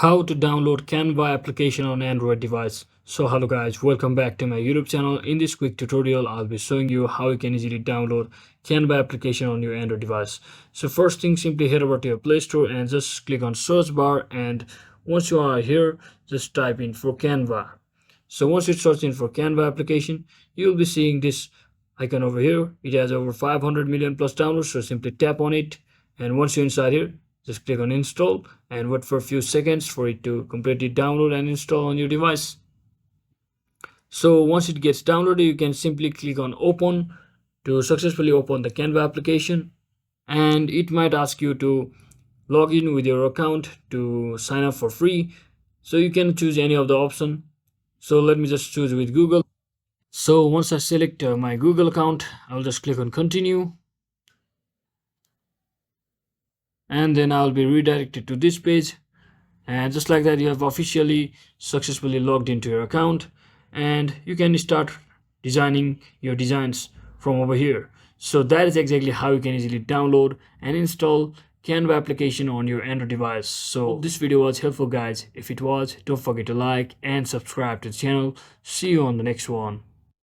How to download Canva application on Android device. So hello guys, welcome back to my YouTube channel. In this quick tutorial I'll be showing you how you can easily download Canva application on your Android device. So first thing, simply head over to your Play Store and just click on search bar, and once you are here just type in for Canva. So once you search in for Canva application, you'll be seeing this icon over here. It has over 500 million plus downloads, so simply tap on it, and once you're inside here just click on install and wait for a few seconds for it to completely download and install on your device. So once it gets downloaded, you can simply click on open to successfully open the Canva application, and it might ask you to log in with your account to sign up for free. So you can choose any of the option. So let me just choose with Google. So once I select my Google account, I'll just click on continue, and then I'll be redirected to this page. And just like that, you have officially successfully logged into your account, and you can start designing your designs from over here. So that is exactly how you can easily download and install Canva application on your Android device. So this video was helpful guys. If it was, don't forget to like and subscribe to the channel. See you on the next one.